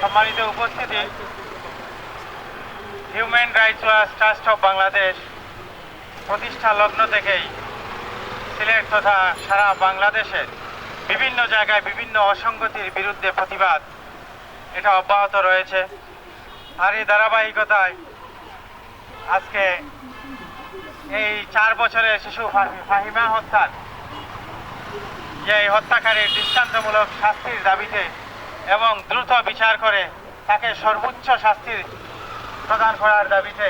সম্মানিত উপস্থিতি, human rights watch trust of Bangladesh প্রতিষ্ঠা লগ্ন থেকেই সিলেট তথা সারা বাংলাদেশের বিভিন্ন জায়গায় বিভিন্ন অসঙ্গতির বিরুদ্ধে প্রতিবাদ এটা অব্যাহত রয়েছে। আর এই ধারাবাহিকতায় আজকে এই 4 বছরের শিশু ফাহিমা হত্যার যে হত্যাকারীর দৃষ্টান্তমূলক শাস্তির দাবিতে এবং দ্রুত বিচার করে তাকে সর্বোচ্চ শাস্তি প্রদান করার দাবিতে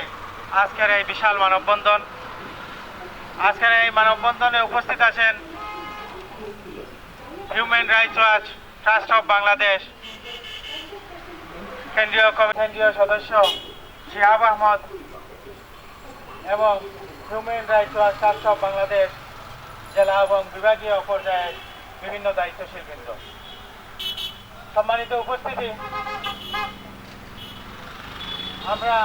আজকের এই বিশাল মানববন্ধন। আজকের এই মানববন্ধনে উপস্থিত আছেন human rights watch trust of Bangladesh কেন্দ্রীয় সদস্য শিহাব আহমদ এবং human rights watch trust of Bangladesh জেলা এবং বিভাগীয় পর্যায়ে বিভিন্ন দায়িত্বশীল বৃন্দ। সম্মানিত উপস্থিতি, আমরা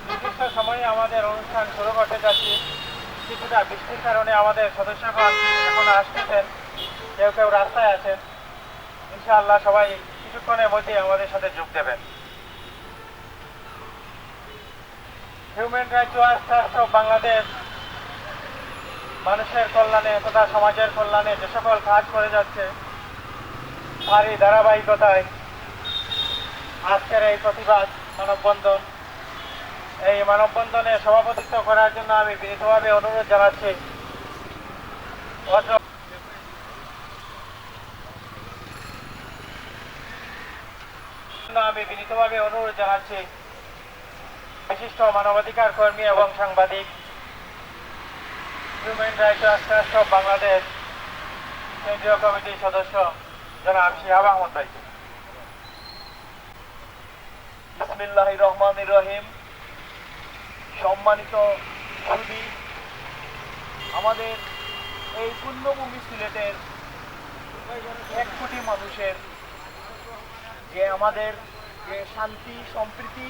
নির্দিষ্ট সময়ে আমাদের অনুষ্ঠান শুরু করতে যাচ্ছি। কিছুটা বৃষ্টির কারণে আমাদের সদস্যগণ এখন আসতেছেন, কেউ কেউ রাস্তায় আছেন। ইনশাআল্লাহ সবাই কিছুক্ষণের মধ্যে আমাদের সাথে যোগ দেবেন। Human rights watch trust of Bangladesh মানুষের কল্যাণে তথা সমাজের কল্যাণে যে সকল কাজ করে যাচ্ছে তারই ধারাবাহিকতায় আজকের এই প্রতিবাদ মানববন্ধন। এই মানববন্ধনে সভাপতিত্ব করার জন্য আমি বিনীতভাবে অনুরোধ জানাচ্ছি বিশিষ্ট মানবাধিকার কর্মী এবং সাংবাদিক human rights watch trust of Bangladesh কেন্দ্রীয় কমিটির সদস্য জনাব শিহাব আহমদ ভাইকে। বিসমিল্লাহির রহমানির রহিম। সম্মানিত সুধী, আমাদের এই পুণ্যভূমি সিলেটের 1 কোটি মানুষের যে আমাদের যে শান্তি সম্প্রীতি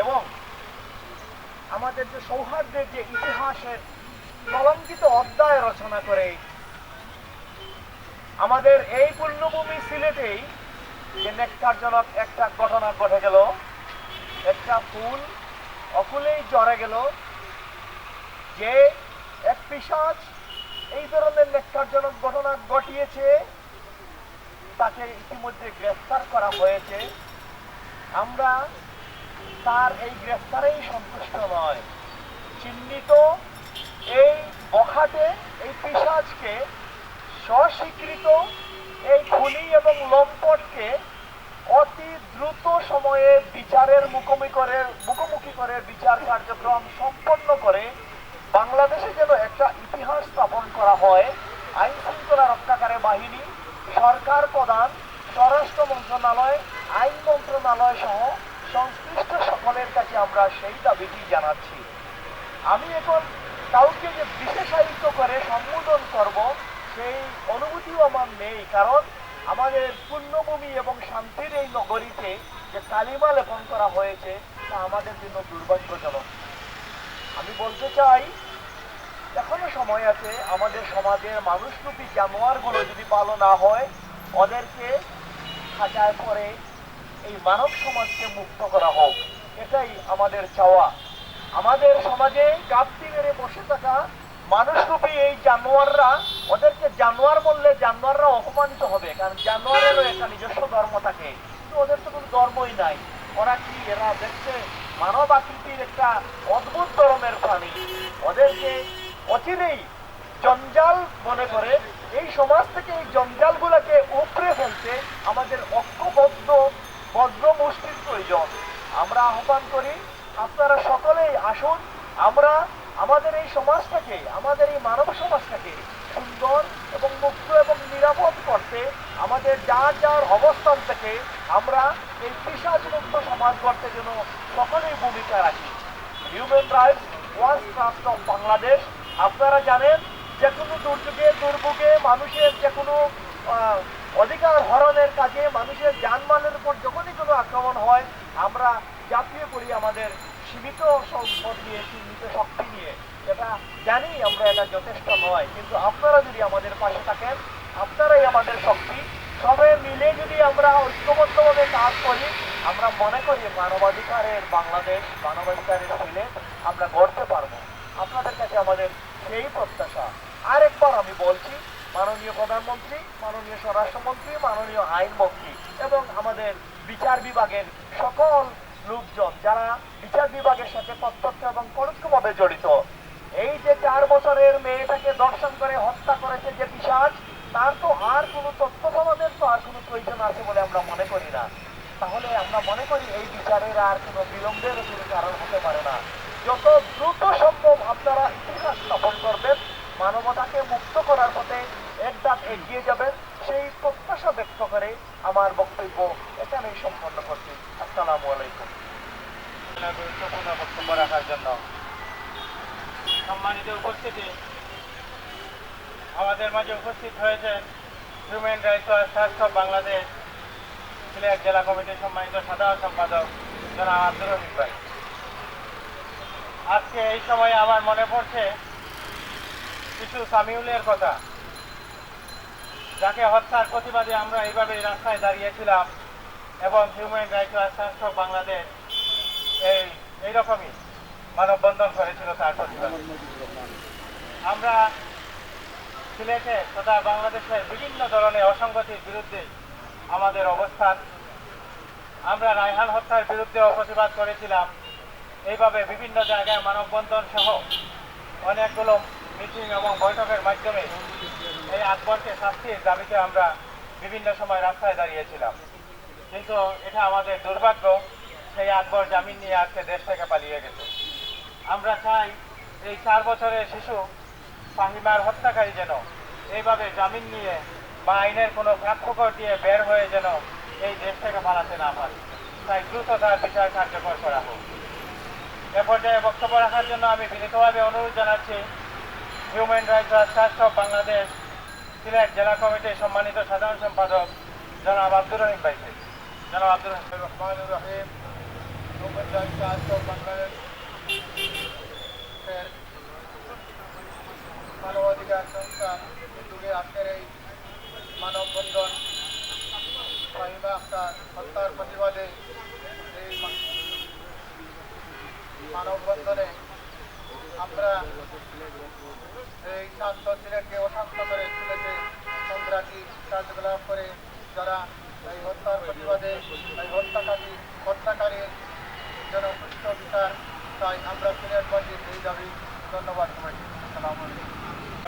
এবং আমাদের যে সৌহার্দ্যের যে ইতিহাসের কলঙ্কিত অধ্যায় রচনা করে আমাদের এই পুণ্যভূমি সিলেটেই যে নেককারজনক একটা ঘটনা ঘটে গেল। একটা ফুল অকুলেই ঝরে গেল। যে এক পিশাচ এই ধরনের নেককারজনক ঘটনা ঘটিয়েছে তাকে ইতিমধ্যে গ্রেফতার করা হয়েছে। আমরা তার এই গ্রেফতারেই সন্তুষ্ট নয়। চিহ্নিত এই বখাটে এই পিশাচকে স্বস্বীকৃত এই খুনি এবং লম্পটকে অতি দ্রুত সময়ে বিচারের মুখোমুখি করে বিচার কার্যক্রম সম্পন্ন করে বাংলাদেশে যেন একটা ইতিহাস স্থাপন করা হয়। আইন শৃঙ্খলা রক্ষাকারী বাহিনী, সরকার প্রধান, স্বরাষ্ট্র মন্ত্রণালয়, আইন মন্ত্রণালয় সহ সংশ্লিষ্ট সকলের কাছে আমরা সেই দাবিটি জানাচ্ছি। আমি এখন কাউকে যে বিশেষায়িত করে সম্বোধন করব সেই অনুভূতিও আমার নেই, কারণ আমাদের পুণ্যভূমি এবং শান্তির এই নগরীতে যে কালিমা লেপন করা হয়েছে তা আমাদের জন্য দুর্ভাগ্যজনক। আমি বলতে চাই এখনো সময় আছে। আমাদের সমাজের মানুষরূপী জানোয়ারগুলো যদি ভালো না হয় ওদেরকে খাঁচায় করে এই মানব সমাজকে মুক্ত করা হোক, এটাই আমাদের চাওয়া। আমাদের সমাজে গাপ্তি মেরে বসে থাকা মানুষরূপী এই জানোয়াররা, ওদেরকে জানোয়ার বললে জানোয়াররা অপমানিত হবে, কারণ জানোয়ারেরও একটা নিজস্ব ধর্ম থাকে, কিন্তু ওদের তো কোনো ধর্মই নাই। ওরা কি, এরা দেখছে মানব আকৃতির একটা অদ্ভুত ধরনের প্রাণী। ওদেরকে অচিরেই জঞ্জাল মনে করে এই সমাজ থেকে এই জঞ্জালগুলোকে উপড়ে ফেলতে আমাদের ঐক্যবদ্ধ বজ্র মুষ্টির প্রয়োজন। আমরা আহ্বান করি আপনারা সকলেই আসুন, আমরা আমাদের এই সমাজটাকে, আমাদের এই মানব সমাজটাকে সুন্দর এবং মুক্ত এবং নিরাপদ করতে আমাদের যার যার অবস্থান থেকে আমরা এই পিশাচ মুক্ত সমাজ গড়তে জন্য সকলেই ভূমিকা রাখি। Human rights watch trust of Bangladesh, আপনারা জানেন যে কোনো দুর্ভোগে মানুষের যে কোনো অধিকার হরণের কাজে, মানুষের জানমালের উপর যখনই কোনো আক্রমণ হয় আমরা ঝাঁপিয়ে পড়ি আমাদের সীমিত সম্পদ নিয়ে, সীমিত শক্তি নিয়ে। এটা জানি আমরা এটা যথেষ্ট নয়, কিন্তু আপনারা যদি আমাদের পাশে থাকেন, আপনারাই আমাদের শক্তি। সবে মিলে যদি আমরা ঐক্যবদ্ধভাবে কাজ করি, আমরা মনে করি মানবাধিকারের বাংলাদেশ, মানবাধিকারের সিলেট আমরা গড়তে পারবো। আপনাদের কাছে আমাদের সেই প্রত্যাশা। আরেকবার আমি বলছি, মাননীয় প্রধানমন্ত্রী, মাননীয় স্বরাষ্ট্রমন্ত্রী, মাননীয় আইনমন্ত্রী এবং আমাদের বিচার বিভাগের সকল লোকজন যারা বিচার বিভাগের সাথে প্রত্যক্ষ এবং পরোক্ষভাবে জড়িত, এই যে 4 বছরের মেয়েটাকে দর্শন করে হত্যা করেছে যে পিশাচ, তার তো আর কোনো তথ্য প্রমাণের তো আর কোনো প্রয়োজন আছে বলে আমরা মনে করি না। তাহলে আমরা মনে করি এই বিচারের আর কোনো বিলম্বের কোনো কারণ হতে পারে না। যত দ্রুত সম্ভব আপনারা ইতিহাস স্থাপন করবেন, মানবতাকে মুক্ত করার পথে এক ধাপ এগিয়ে যাবেন, সেই প্রত্যাশা ব্যক্ত করে আমার বক্তব্য এখানেই সম্পন্ন করছি। আসসালামু আলাইকুম। গুরুত্বপূর্ণ বক্তব্য রাখার জন্য সম্মানিত উপস্থিতি, আমাদের মাঝে উপস্থিত হয়েছেন human rights watch trust of Bangladesh Sylhet জেলা কমিটির সম্মানিত সাধারণ সম্পাদক জনাব আব্দুর রহিম ভাই। আজকে এই সময়ে আমার মনে পড়ছে শিশু সামিউলের কথা, যাকে হত্যার প্রতিবাদে আমরা এইভাবে রাস্তায় দাঁড়িয়েছিলাম এবং human rights watch trust of Bangladesh এইরকমই মানববন্ধন করেছিল তার প্রতিবাদে। আমরা সিলেটে তথা বাংলাদেশের বিভিন্ন ধরনের অসঙ্গতির বিরুদ্ধে আমাদের অবস্থান। আমরা রায়হান হত্যার বিরুদ্ধেও প্রতিবাদ করেছিলাম। এইভাবে বিভিন্ন জায়গায় মানববন্ধন সহ অনেকগুলো মিটিং এবং বৈঠকের মাধ্যমে এই আকবরকে শাস্তির দাবিতে আমরা বিভিন্ন সময় রাস্তায় দাঁড়িয়েছিলাম। কিন্তু এটা আমাদের দুর্ভাগ্য, সেই আকবর জামিন নিয়ে আজকে দেশ থেকে পালিয়ে গেছে। আমরা চাই এই 4 বছরের শিশু ফাহিমার হত্যাকারী যেন এইভাবে জামিন নিয়ে বা আইনের কোনো কাঠখোকর দিয়ে বের হয়ে যেন এই দেশ থেকে পালাতে না পারে। তাই দ্রুত তার বিচার কার্যকর করা হোক। এ পর্যায়ে বক্তব্য রাখার জন্য আমি বিনীতভাবে অনুরোধ জানাচ্ছি human rights watch trust of Bangladesh Sylhet জেলা কমিটির সম্মানিত সাধারণ সম্পাদক জনাব আব্দুর রহিম ভাইকে। জনাব Abdur Rahmanur Rahim, human rights trust of Bangladesh মানবাধিকার সংস্থা উদ্যোগে আজকের এই মানববন্ধন ফাহিমা আক্তার হত্যার প্রতিবাদে এই মানববন্ধনে আমরা এই শান্ত সিলেটকে অশান্ত করে তুলেছে সন্ত্রাসী কার্যকলাপ করে যারা এই হত্যার প্রতিবাদে এই হত্যাকারীর জন্য সুষ্ঠু বিচার তাই আমরা সিলেটবাসীর এই দাবি। ধন্যবাদ সবাইকে। আসসালামু আলাইকুম।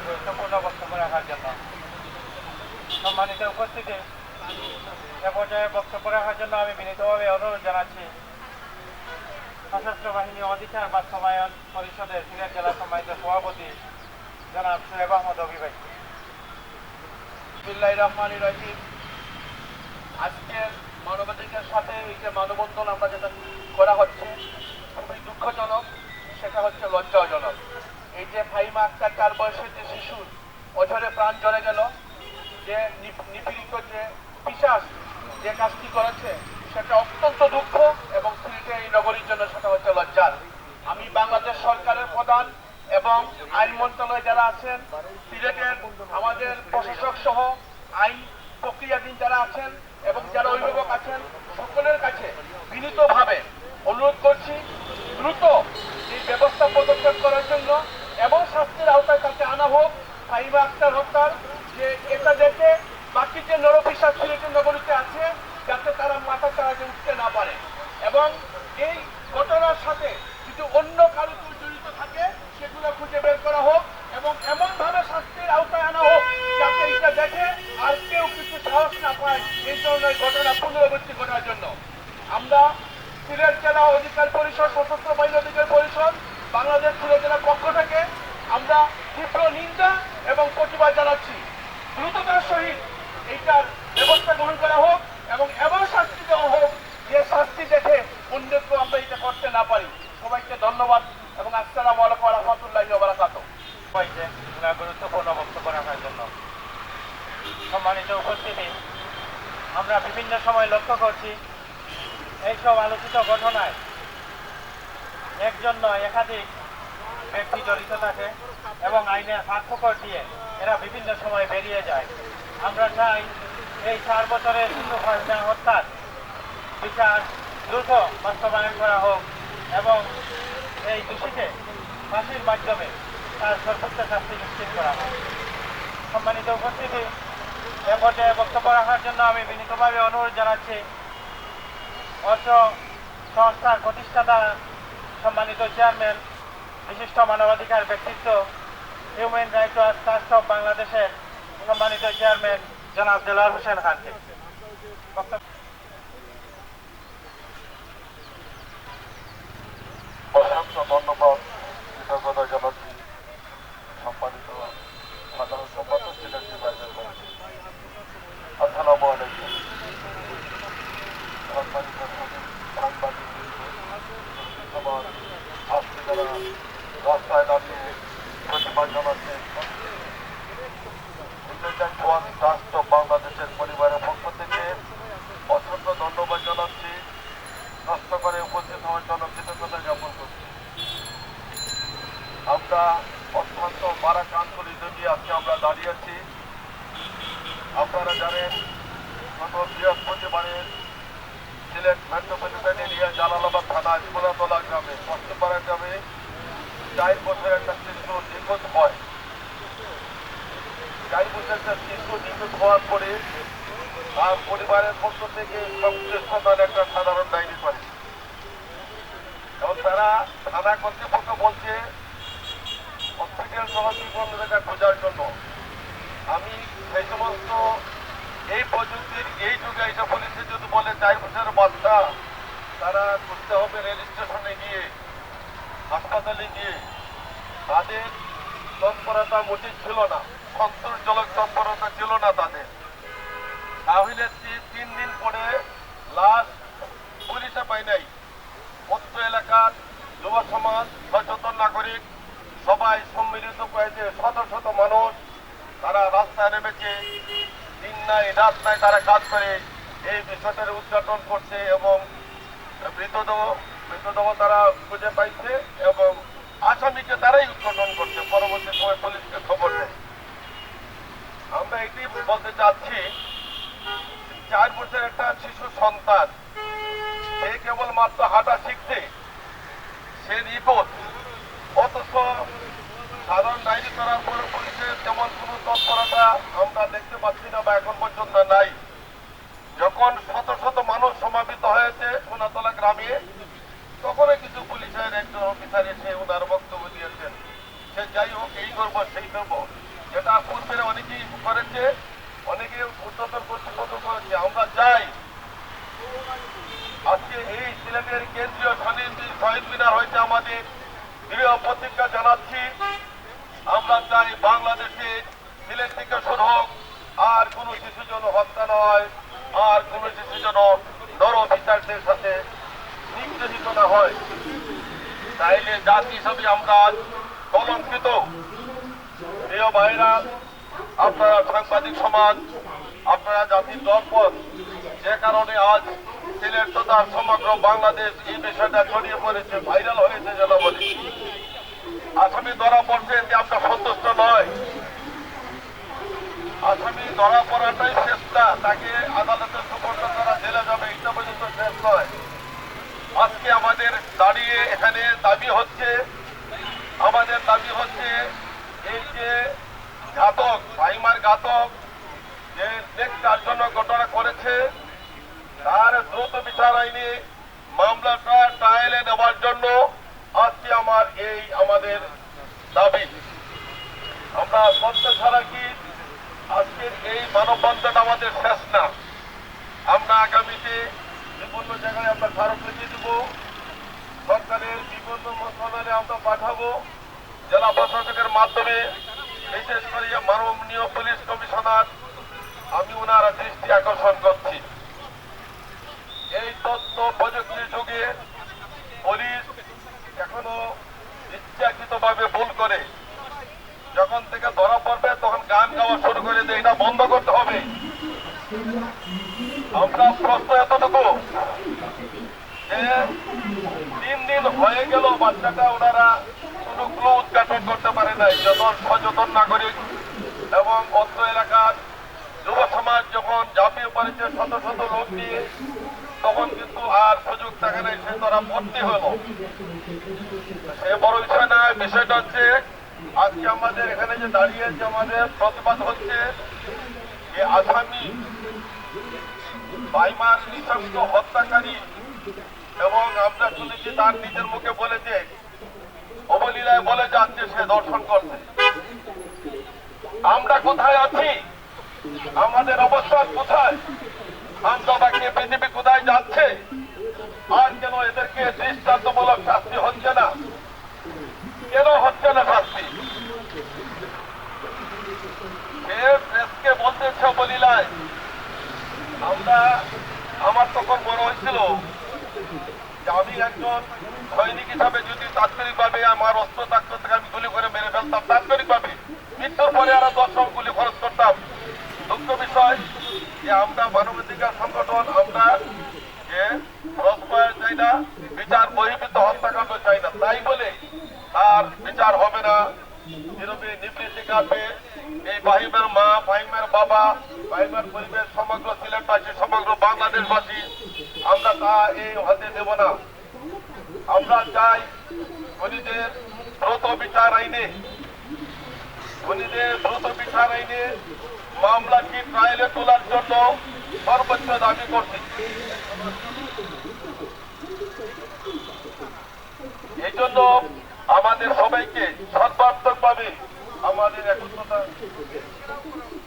গুরুত্বপূর্ণ বক্তব্য রাখার জন্য সম্মানিত উপস্থিতি, এ পর্যায়ে বক্তব্য রাখার জন্য আমি বিনীতভাবে অনুরোধ জানাচ্ছি সশস্ত্র বাহিনী অধিকার বাস্তবায়ন পরিষদের সিলেট জেলা সম্মানিত সভাপতি জনাব সোহেব আহমদ অভি ভাই। বিসমিল্লাহির রহমানির রহিম। আজকের মানবাধিকার সাথে এই যে মানববন্ধন আমরা যেটা করা হচ্ছে খুবই দুঃখজনক, সেটা হচ্ছে লজ্জাজনক। এই যে ফাহিমা আক্তার 4 বয়সের যে শিশুর অঝরে প্রাণ জ্বলে গেল, যে নিপীড়িত যে পিশাচ যে কাজটি করেছে সেটা অত্যন্ত দুঃখ এবং সিলেটে এই নগরীর জন্য সেটা হচ্ছে লজ্জার। আমি বাংলাদেশ সরকারের প্রধান এবং আইন মন্ত্রণালয়ে যারা আছেন, সিলেটের আমাদের প্রশাসক সহ আইন প্রক্রিয়াধীন যারা আছেন এবং যারা অভিভাবক আছেন, সকলের কাছে বিনীতভাবে অনুরোধ করছি দ্রুত এই ব্যবস্থা পদক্ষেপ করার জন্য এবং শাস্তির আওতায় তাকে আনা হোক। ফাহিমা আক্তার হত্যার যে এটা দেখে বাকি যে নরপিশাচ সিলেটের নগরীতে আছে যাতে তারা মাথা চাড়াতে উঠতে না পারে এবং এই ঘটনার সাথে যদি অন্য কারো জড়িত থাকে সেগুলো খুঁজে বের করা হোক এবং এমনভাবে শাস্তির আওতায় আনা হোক যাতে এটা দেখে আর কেউ কিছু সাহস না পায় এই ধরনের ঘটনা পুনরাবৃত্তি করার জন্য। আমরা সিলেট জেলা অধিকার পরিষদ, সশস্ত্র বাহিনী অধিকার পরিষদ বাংলাদেশ সিলেট জেলার পক্ষ থেকে আমরা তীব্র নিন্দা এবং প্রতিবাদ জানাচ্ছি। দ্রুততার সহিত এইটার ব্যবস্থা গ্রহণ করা হোক এবং এমন শাস্তি দেওয়া হোক যে শাস্তি দেখে অন্যত্র আমরা এটা করতে না পারি। সবাইকে ধন্যবাদ এবং আসসালামু আলাইকুম ওয়া রাহমাতুল্লাহি ওয়া বারাকাতুহু। সবাইকে গুরুত্বপূর্ণ বক্তব্য রাখার জন্য সম্মানিত উপস্থিতি, আমরা বিভিন্ন সময় লক্ষ্য করছি এইসব আলোচিত ঘটনায় একজন নয় একাধিক ব্যক্তি জড়িত থাকে এবং আইনের ফাঁকফোকর দিয়ে এরা বিভিন্ন সময় বেরিয়ে যায়। আমরা চাই এই 4 বছরের শিশু হত্যার বিচার দ্রুত বাস্তবায়ন করা হোক এবং এই দোষীকে ফাঁসির মাধ্যমে তার সর্বোচ্চ শাস্তি নিশ্চিত করা হোক। সম্মানিত উপস্থিতি, এ পর্যায়ে বক্তব্য রাখার জন্য আমি বিনীতভাবে অনুরোধ জানাচ্ছি অত্র সংস্থার প্রতিষ্ঠাতা সম্মানিত চেয়ারম্যান, বিশিষ্ট মানবাধিকার ব্যক্তিত্ব, human rights watch trust of বাংলাদেশের সম্মানিত চেয়ারম্যান জনাব দেলোয়ার হোসেন খানকে। অসংখ্য ধন্যবাদ, কৃতজ্ঞতা জানাচ্ছি সম্মানিত সাধারণ সম্পাদক সিলেক্টি বাইরের কমিটি। আসসালামু আলাইকুম। সম্মানিত সাংবাদিক সমাজ, আজকে যারা রাস্তায় দাঁড়িয়ে প্রতিবাদ জানাচ্ছেন, ট্রাস্ট অফ বাংলাদেশের পরিবারের পক্ষ থেকে অসংখ্য ধন্যবাদ জানাচ্ছি। কষ্ট করে উপস্থিত হওয়ার জন্য কৃতজ্ঞতা জ্ঞাপন করছি। আমরা অত্যন্ত বারাকান্তরিত দিয়ে আজকে আমরা দাঁড়িয়ে আছি। আপনারা জানেন, গত বৃহস্পতিবারে সিলেট মেট্রোপলিটন এরিয়া জালালাবাদ থানায় পুরাতলা গ্রামে পশ্চিমপাড়া গ্রামে 4 বছর একটা শিশু নিখোঁজ হয়। 4 বছর একটা শিশু নিখোঁজ হওয়ার পরে তার পরিবারের পক্ষ থেকে সংশ্লিষ্টতার একটা সাধারণ ডায়েরি করে এবং তারা থানা কর্তৃপক্ষ বলছে হসপিটাল সহ বিভিন্ন জায়গায় খোঁজার জন্য। আমি সেই সমস্ত এই প্রযুক্তির এই যুগে এটা বলেছে, যদি বলে 4 বছরের বাচ্চা, তারা খুঁজতে হবে রেল স্টেশনে গিয়ে, হাসপাতালে গিয়ে। তাদের তৎপরতা মোটেই ছিল না, সন্তোষজনক তৎপরতা ছিল না তাদের। তাহলে 3 দিন পরে লাশ পুলিশে পাই নাই। অত্র এলাকার যুব সমাজ, সচেতন নাগরিক সবাই সম্মিলিত হয়েছে, শত শত মানুষ তারা রাস্তায় নেমেছে, দিন নাই রাত নাই তারা কাজ করে এই বিষয়টার উদ্ঘাটন করছে এবং মৃতদেহ তারা খুঁজে পাইছে এবং আসামিকে তারাই উদ্ঘাটন করছে। পরবর্তী সময় পুলিশকে খবর দেয়। আমরা এটি বলতে চাচ্ছি, 4 বছর একটা শিশু সন্তান, সে কেবলমাত্র হাঁটা শিখছে, সে নিখোঁজ। অথচ সাধারণ ডায়েরি করার পরে পুলিশের তেমন কোনো তৎপরতা আমরা দেখতে পাচ্ছি না বা এখন পর্যন্ত নাই। যখন শত শত মানুষ সমাবেত হয়েছে সোনাতলা গ্রামে, তখন কিছু পুলিশের একজন অফিসার এসে ওনার বক্তব্য দিয়েছেন, সে যাই হোক, এই করবো সেই করবো, যেটা পূর্বের অনেকেই করেছে, অনেকে উচ্চতর কর্তৃপক্ষ করেছে। আমরা চাই আজকে এই সিলেটের কেন্দ্রীয় শহীদ মিনার হয়েছে আমাদের দৃঢ় প্রতিজ্ঞা জানাচ্ছি। আমরা চাই বাংলাদেশে সিলেট থেকে শুরু হোক, আর কোন শিশু যেন হত্যা নয়, আর কোন শিশু যেন নর বিচারদের সাথে নিগৃহীত না হয়। তাইলে জাতি হিসাবে আমরা কলঙ্কিত। প্রিয় ভাইরা, আপনারা সাংবাদিক সমাজ, আপনারা জাতির দর্পণ, যে কারণে আজ সিলেট তথা সমগ্র বাংলাদেশ এই বিষয়টা ছড়িয়ে পড়েছে, ভাইরাল হয়েছে যেন বলি। আসামি ধরা পড়ছে, এতে আমরা সন্তুষ্ট নয়। আসামি ধরা পড়াটাই শেষ না, তাকে আদালতের সুপর্দ করা, জেলে যাবে, এটা পর্যন্ত শেষ নয়। আজকে আমাদের দাঁড়িয়ে এখানে দাবি হচ্ছে, এই যে ঘাতক, ভাইমার ঘাতক যে দেশটার জন্য ঘটনা করেছে, তার দ্রুত বিচার আইনে মামলাটা ট্রায়ালে নেওয়ার জন্য আজকে আমাদের দাবি। আমরা সত্য ছাড়া কি আজকের এই মানববন্ধন আমাদের শেষ না। আমরা আগামীতে বিভিন্ন জায়গায় আমরা স্মারকলিপি দেব, সরকারের বিভিন্ন মন্ত্রণালয়ে আমরা পাঠাবো, জেলা প্রশাসকের মাধ্যমে, বিশেষ করে মাননীয় পুলিশ কমিশনার, আমি ওনারা দৃষ্টি আকর্ষণ করছি। এই তথ্য প্রযুক্তির যুগে পুলিশ এখনো ইচ্ছাকৃতভাবে ভুল করে, যখন থেকে ধরা পড়বে তখন গান গাওয়া শুরু করে দেয়, এটা বন্ধ করতে হবে। আমরা প্রশ্ন এতটুকু যে 3 দিন হয়ে গেল বাচ্চাটা ওনারা কোনো ক্লু উদ্ঘাটন করতে পারে নাই। যখন সচেতন নাগরিক এবং অত্র এলাকার যুব সমাজ যখন বাড়িতে শত শত লোক নিয়ে, তখন কিন্তু আর সুযোগ থাকে না, সে তারা ভর্তি হলো। সে বড় বিষয় না, বিষয়টা হচ্ছে আজকে আমাদের এখানে যে দাঁড়িয়ে যে আমাদের প্রতিবাদ হচ্ছে যে আসামি বাইমার নৃশংস হত্যাকারী, এবং আমরা শুনেছি তার নিজের মুখে বলেছে, অবলীলায় বলে যাচ্ছে সে দর্শন করছে। আমরা কোথায় আছি? আমাদের অবস্থান কোথায়? আমরা বাকি পৃথিবী কোথায় যাচ্ছে? আর কেন এদেরকে দৃষ্টান্তমূলক শাস্তি হচ্ছে না? কেন হচ্ছে না শাস্তি? প্রেসকে বলতেছে অবলীলায়, আমার তখন মনে হয়েছিল যে আমি একজন সৈনিক হিসাবে যদি তাৎক্ষণিকভাবে আমার অস্ত্র থাকতো থেকে আমি গুলি করে মেরে ফেলতাম, তাৎক্ষণিকভাবে মৃত্যুর পরে আরো 10 জন গুলি খরচ করতাম। দুঃখ বিষয় যে আমরা মানবাধিকার সংগঠন, আমরা যে রসপায় চাই না, বিচার বহির্ভূত হত্যাকাণ্ড চাই না, তাই বলে তার বিচার হবে না, নীরবে নিবৃত্তি কাটবে। এই ফাহিমের মা, ফাহিমের বাবা, ফাহিমের পরিবেশ, সমগ্র সিলেটবাসী, সমগ্র বাংলাদেশবাসী, আমরা তা এই হতে দেব না। আমরা চাই খুনিদের দ্রুত বিচার আইনে, খুনিদের দ্রুত বিচার আইনে মামলাটি ট্রায়ালে তোলার জন্য সর্বোচ্চ দাবি করছি। এই জন্য আমাদের সবাইকে সর্বাত্মকভাবে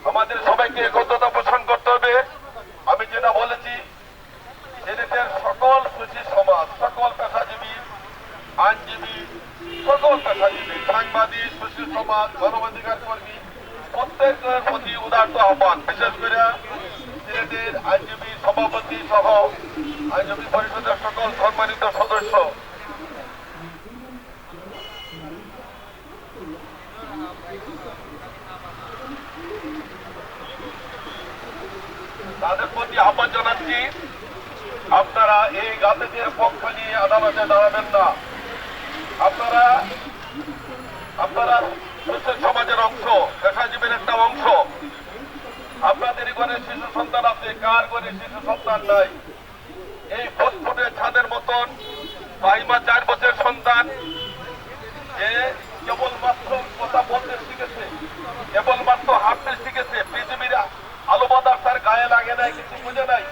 আমাদের সবাইকে একত্রতা পোষণ করতে হবে। আমি যেটা বলেছি, সিলেটের সকল সুশীল সমাজ, সকল পেশাজীবী, আইনজীবী, সকল পেশাজীবী, সাংবাদিক, সুশীল সমাজ, মানবাধিকার কর্মী, প্রত্যেকের প্রতি উদারত আহ্বান, বিশেষ করে সিলেটের আইনজীবী সভাপতি সহ আইনজীবী পরিষদের সকল সম্মানিত সদস্য, তাদের প্রতি আহ্বান জানাচ্ছি, আপনারা এই গাছেদের পক্ষ নিয়ে আদালতে দাঁড়াবেন না। আপনারা সুশীল সমাজের অংশ, পেশাজীবীর একটা অংশ। আপনাদের ঘরে শিশু সন্তান আছে, কার ঘরে শিশু সন্তান নাই? এই ফুটফুটে ছাদের মতন ফাহিমা 4 বছরের সন্তান, যে কেবলমাত্র কথা বলতে শিখেছে, কেবলমাত্র হাঁটতে শিখেছে, পৃথিবীর আলো বাতাস তার গায়ে লাগে নাই, কিছু বুঝে নাই।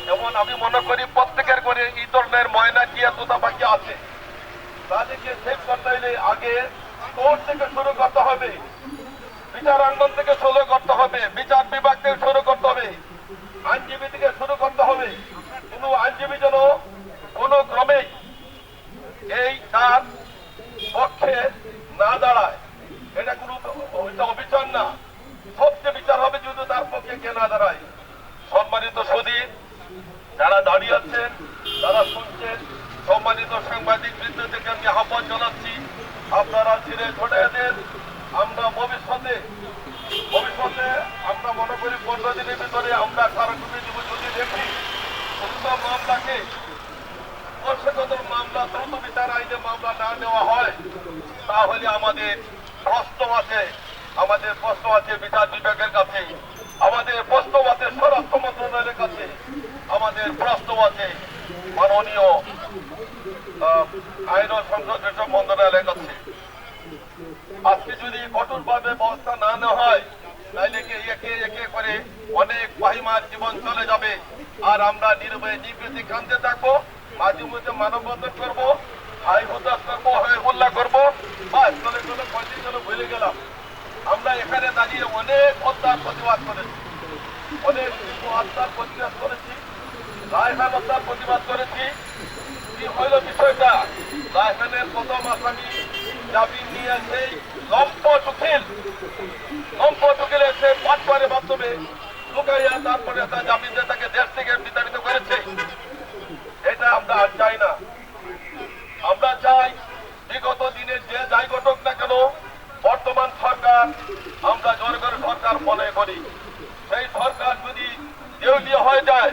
যেমন আমি মনে করি প্রত্যেকের করে এই ধরনের ময়না টিয়া তোতা পাখি আছে, তাদেরকে সেভ করতে হলে আগে কোর্ট থেকে শুরু করতে হবে, বিচারাঙ্গন থেকে শুরু করতে হবে, বিচার বিভাগ থেকে শুরু করতে হবে, আইনজীবী থেকে শুরু করতে হবে। কোনো আইনজীবী যেন কোনো ক্রমেই এই তার পক্ষে না দাঁড়ায়, এটা কোনো অবিচার না। সবচেয়ে বিচার হবে যদি তার পক্ষে কে না দাঁড়ায়। সম্মানিত সুধী, যারা দাঁড়িয়ে আছেন, যারা শুনছেন, সম্মানিত সাংবাদিক বৃন্দ থেকে আমি আহ্বান জানাচ্ছি, আপনারা ছিঁড়ে ছড়িয়ে দেন। আমরা ভবিষ্যতে আমরা মনে করি 15 দিনের ভিতরে আমরা কারাগারে দিব। যদি দেখি দ্রুত মামলাকে বর্ষগত মামলা দ্রুত বিচার আইনে মামলা না নেওয়া হয়, তাহলে আমাদের প্রশ্ন আছে বিচার বিভাগের কাছে, আমাদের প্রশ্ন আছে স্বরাষ্ট্র মন্ত্রণালয়ের কাছে, আমাদের প্রশ্ন আছে মাননীয় আইন ও সংসদ মন্ত্রণালয়ের কাছে। আজকে যদি কঠোরভাবে ব্যবস্থা না নেওয়া হয়, তাহলে একে একে করে অনেক ফাহিমার জীবন চলে যাবে, আর আমরা নীরবে নিবৃত্তি কাঁদতে থাকবো, মাঝে মধ্যে মানববন্ধন করবো, হাই হুতাশ করবো, হাই হুল্লা করবো, বাস চলে চলে 25 জন ভুলে গেলাম। আমরা এখানে দাঁড়িয়ে অনেক হত্যার প্রতিবাদ করেছি, অনেক শিশু হত্যার প্রতিবাদ করেছি, রায়হান হত্যার প্রতিবাদ করেছি। কি হইল বিষয়টা? রায়হানের প্রথম আসামি জামিন নিয়ে সেই লম্প টুকিল এসে পাটপাড়ের মাধ্যমে লুকাইয়া তারপরে তার জামিন দিয়ে তাকে দেশ থেকে বিতাড়িত করেছে। এটা আমরা আর চাই না। আমরা চাই বিগত দিনে যে যাই ঘটক না কেন, বর্তমান সরকার আমরা জনগণের সরকার মনে করি। সেই সরকার যদি দেউলিয়া হয়ে যায়,